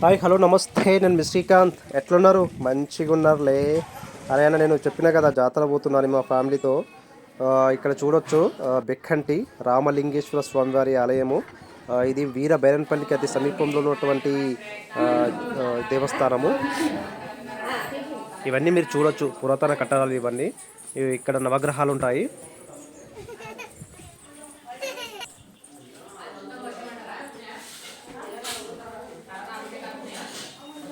Hi hello నమస్తే, నేను మీ శ్రీకాంత్. ఎట్లున్నారు? మంచిగా ఉన్నారులే. అరే అన్న, నేను చెప్పినా కదా జాతర పోతున్నాను మా ఫ్యామిలీతో. ఇక్కడ చూడొచ్చు, బెక్కంటి రామలింగేశ్వర స్వామివారి ఆలయము. ఇది వీర బైరన్పల్లికి అతి సమీపంలో ఉన్నటువంటి దేవస్థానము. ఇవన్నీ మీరు చూడొచ్చు, పురాతన కట్టడాలు ఇవన్నీ. ఇక్కడ నవగ్రహాలు ఉంటాయి.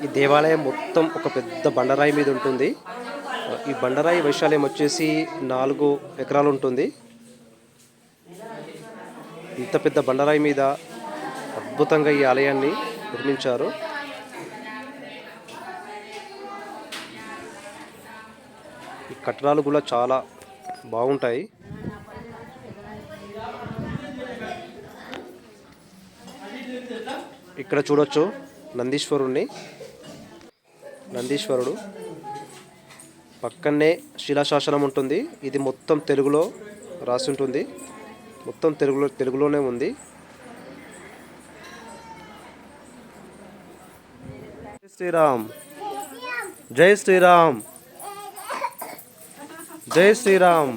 ఈ దేవాలయం మొత్తం ఒక పెద్ద బండరాయి మీద ఉంటుంది. ఈ బండరాయి వైశాల్యం వచ్చేసి 4 ఎకరాలు ఉంటుంది. ఇంత పెద్ద బండరాయి మీద అద్భుతంగా ఈ ఆలయాన్ని నిర్మించారు. ఈ కట్టడాలు కూడా చాలా బాగుంటాయి. ఇక్కడ చూడొచ్చు నందీశ్వరుడు పక్కనే శిలాశాసనం ఉంటుంది. ఇది మొత్తం తెలుగులో రాసి ఉంటుంది. మొత్తం తెలుగులోనే ఉంది. శ్రీరామ్, జై శ్రీరామ్, జై శ్రీరామ్.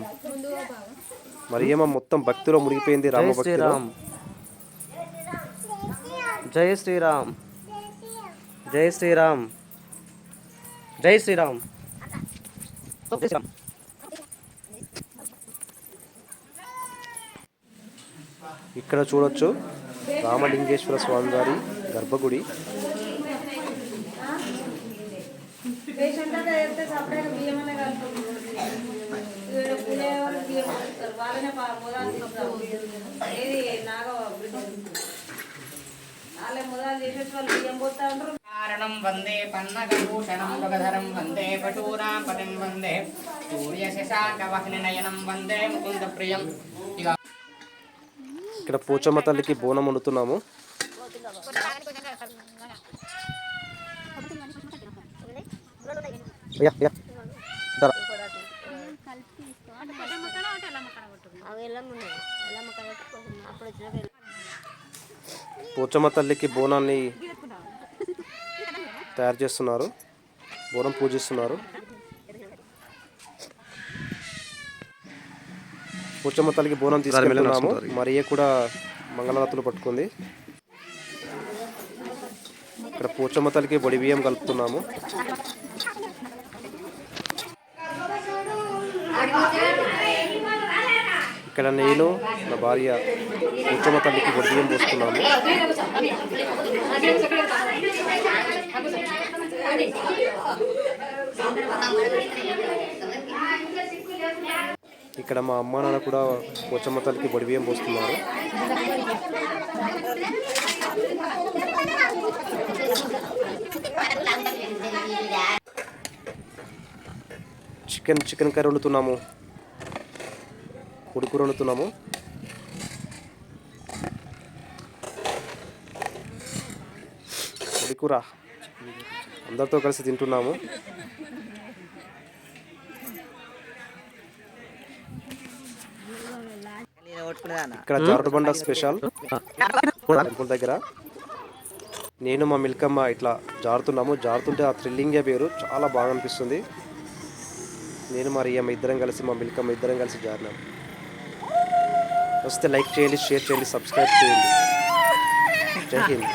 మరి ఏమో మొత్తం భక్తిలో మునిగిపోయింది. రామ భక్తిలో. జై శ్రీరామ్, జై శ్రీరామ్, జై శ్రీరామ్. ఇక్కడ చూడొచ్చు రామలింగేశ్వర స్వామి వారి గర్భగుడి. కారణం వందే పన్నగభూషణం గగధరం వందే పశూనాం పతిం వందే సూర్యశశాంకవహ్నినయనం వందే ముకుంద ప్రియం. ఇక్కడ పోచమ్మ తల్లికి బోనం వండుతున్నాము. పోచమ్మ తల్లికి బోనాన్ని తయారు చేస్తున్నారు. బోనం పూజిస్తున్నారు. పోచమ్మ తల్లికి బోనం తీసుకెళ్తున్నాము. మరియ కూడా మంగళవాతులు పట్టుకుంది. ఇక్కడ పోచమ్మ తల్లికి బొడి బియ్యం కలుపుతున్నాము. ఇక్కడ నేను నా భార్య పోచమ్మ తల్లికి బొడి బియ్యం పోస్తున్నాము. ఇక్కడ మా అమ్మ నాన్న కూడా పోచమ్మ తల్లికి బొడి బియ్యం పోస్తున్నారు. చికెన్ కర్రీ వండుతున్నాము. ఉడుకు వండుతున్నాము. ఉడికూర అందరితో కలిసి తింటున్నాము. ఇక్కడ జారుడుబండ స్పెషల్ టెంపుల్ దగ్గర నేను మా మిల్కమ్మ ఇట్లా జారుతున్నాము. జారుతుంటే ఆ థ్రిల్లింగే వేరు, చాలా బాగా అనిపిస్తుంది. నేను మా రియమ్మ ఇద్దరం కలిసి, మా మిల్కమ్మ ఇద్దరం కలిసి జారినాము. వస్తే లైక్ చేయండి, షేర్ చేయండి, సబ్స్క్రైబ్ చేయండి. జై హింద్.